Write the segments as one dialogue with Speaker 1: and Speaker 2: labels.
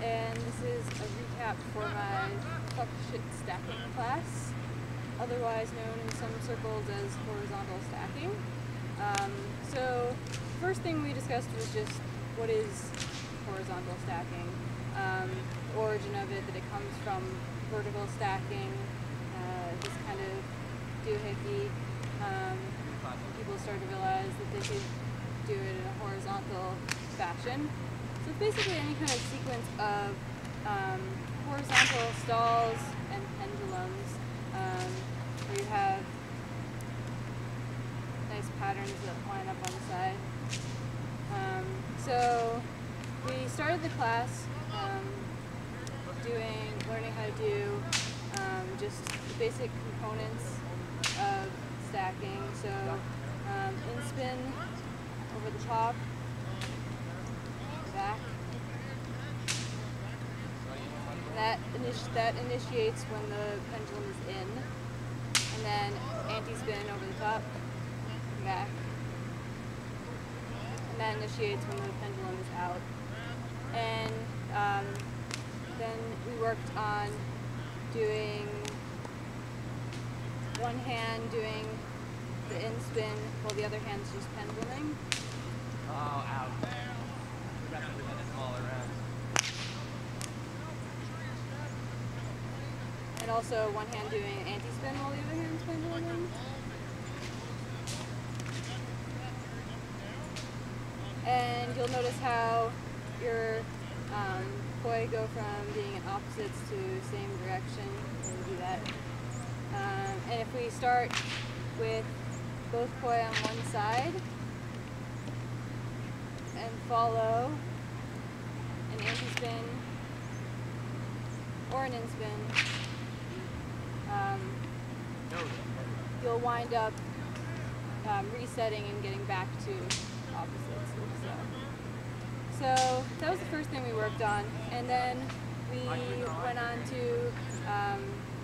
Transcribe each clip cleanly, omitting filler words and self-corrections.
Speaker 1: and this is a recap for my fuck shit stacking class, otherwise known in some circles as horizontal stacking. So first thing we discussed was just what is horizontal stacking, the origin of it, that it comes from vertical stacking, this kind of doohickey. People started to realize that they could do it in a horizontal fashion. So it's basically any kind of sequence of horizontal stalls and pendulums, where you have nice patterns that line up on the side. So we started the class learning how to do just the basic components of stacking. So in spin over the top, back. That initiates when the pendulum is in, and then anti-spin over the top, back, and that initiates when the pendulum is out. And then we worked on doing one hand doing the in spin while the other hand's just penduluming.
Speaker 2: Oh, ouch. We got to present it all around.
Speaker 1: And also one hand doing anti-spin while the other hand's penduluming. And you'll notice how your poi go from being in opposites to same direction when you do that. And if we start with both poi on one side and follow an anti-spin or an in-spin, you'll wind up resetting and getting back to opposites. So that was the first thing we worked on, and then we went on to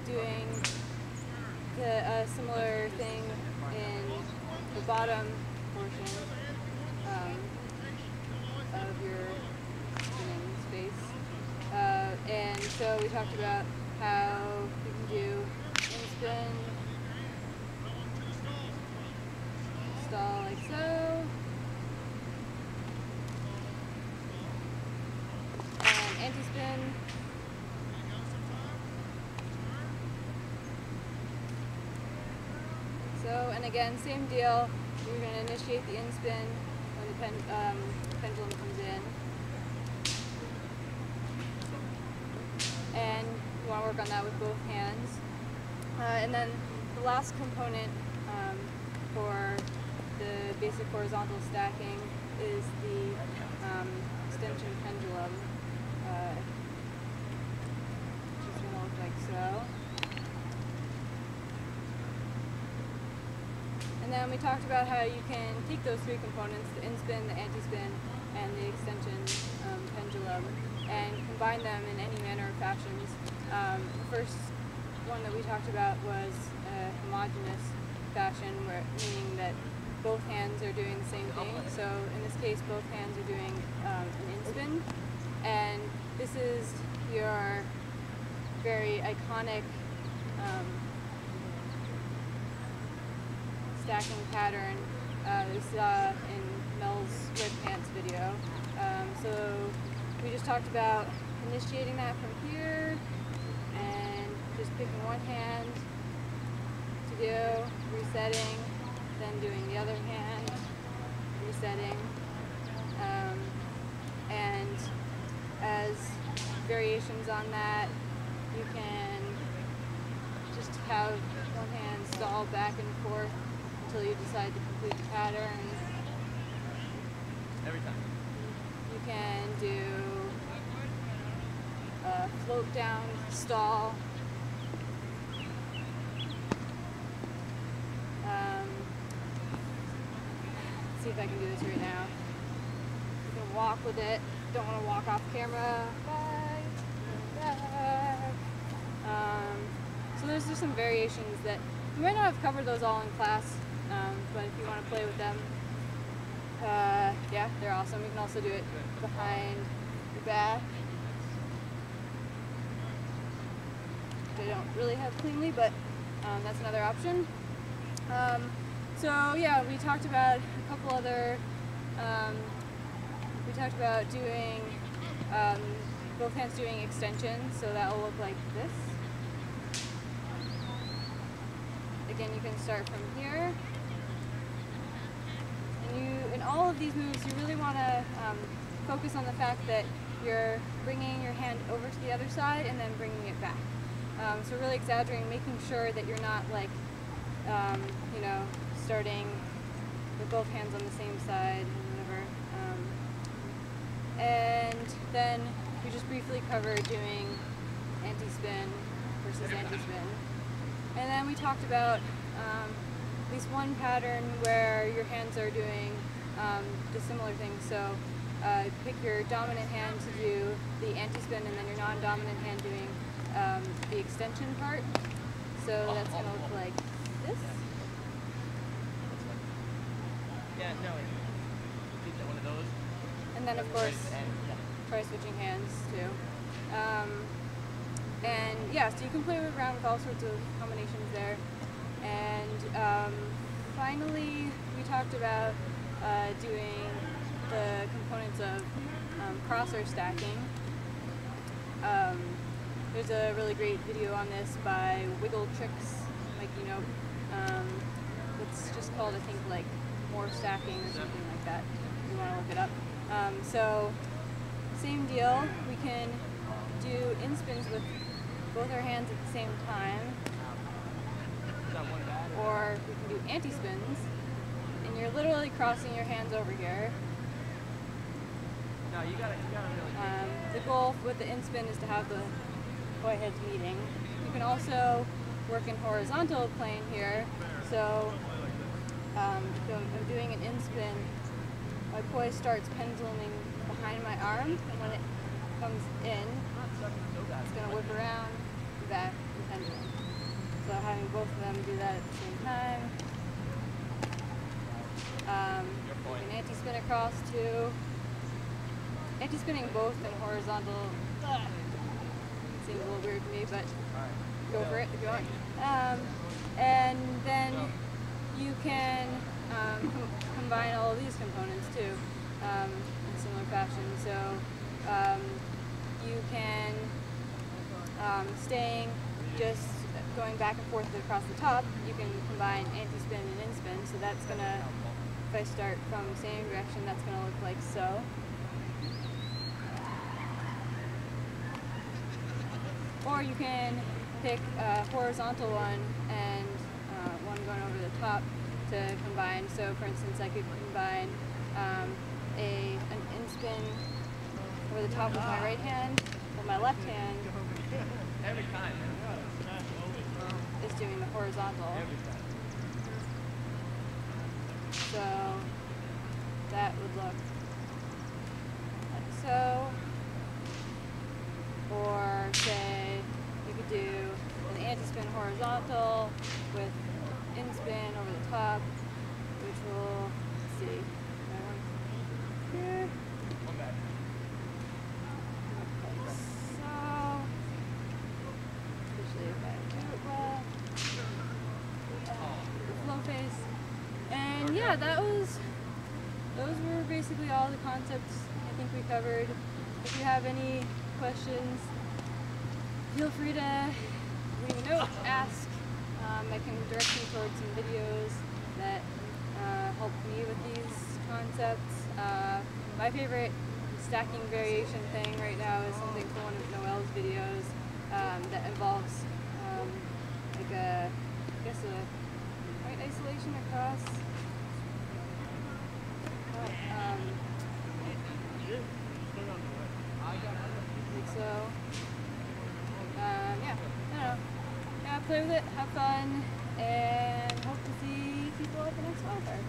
Speaker 1: doing a similar thing in the bottom portion of your spinning space. And so we talked about how you can do in-spin, stall like so, and anti-spin, so, and again, same deal. You're going to initiate the in-spin when the pendulum comes in. And you want to work on that with both hands. And then the last component for the basic horizontal stacking is the extension pendulum, which is going to look like so. And then we talked about how you can take those three components, the in-spin, the anti-spin, and the extension pendulum, and combine them in any manner of fashions. The first one that we talked about was a homogeneous fashion, meaning that both hands are doing the same thing. So in this case, both hands are doing an in-spin, and this is your very iconic stacking pattern we saw in Mel's Red Pants video. So we just talked about initiating that from here and just picking one hand to do, resetting, then doing the other hand, resetting, and as variations on that, you can just have one hand stall back and forth until you decide to complete the pattern.
Speaker 2: Every time.
Speaker 1: You can do a float down stall. Let's see if I can do this right now. You can walk with it. Don't want to walk off camera. Back. So there's just some variations that you might not have covered those all in class, but if you want to play with them, yeah, they're awesome. You can also do it behind your back. which I don't really have cleanly, but that's another option. So yeah, we talked about a couple other, we talked about doing, both hands doing extensions, so that will look like this. Again, you can start from here. And in all of these moves, you really want to focus on the fact that you're bringing your hand over to the other side and then bringing it back. So really exaggerating, making sure that you're not like, you know, starting with both hands on the same side and whatever. And then we just briefly covered doing anti-spin versus anti-spin. And then we talked about at least one pattern where your hands are doing the similar things. So pick your dominant hand to do the anti-spin and then your non-dominant hand doing the extension part. So that's going to look like this.
Speaker 2: Yeah, no, one of those.
Speaker 1: And then of course, try switching hands too. And yeah, so you can play around with all sorts of combinations there. And finally, we talked about doing the components of crosser stacking. There's a really great video on this by Wiggle Tricks, like, you know, it's just called, I think, like more stacking or something like that, if you want to look it up. So, same deal, we can do in-spins with both our hands at the same time, or we can do anti-spins, and you're literally crossing your hands over here.
Speaker 2: No, you gotta really.
Speaker 1: The goal with the in-spin is to have the boy heads meeting. You can also work in horizontal plane here, so if I'm doing an in-spin, my poi starts penduluming behind my arm, and when it comes in, it's going to whip around, back, and pendulum. So having both of them do that at the same time. You can anti-spin across too. Anti-spinning both in horizontal seems a little weird to me, but go for it if you want. And then you can combine all of these components too in a similar fashion. So you can, staying just going back and forth across the top, you can combine anti-spin and in-spin. So that's going to, if I start from the same direction, that's going to look like so. Or you can pick a horizontal one and one going over the top to combine. So for instance, I could combine an in-spin over the top with my right hand, with my left hand
Speaker 2: Every time.
Speaker 1: is doing the horizontal. So that would look like so. Or say you could do an anti-spin horizontal with in-spin over the top, which will, let's see, here. Like so. Especially if I do it well. The flow face. And yeah, those were basically all the concepts I think we covered. If you have any questions, feel free to leave a note, ask. I can direct you towards some videos that help me with these concepts. My favorite stacking variation thing right now is something from one of Noelle's videos that involves like a, I guess a point isolation across. So, yeah, I don't know. Yeah, play with it, have fun, and hope to see people at the next Wildfire.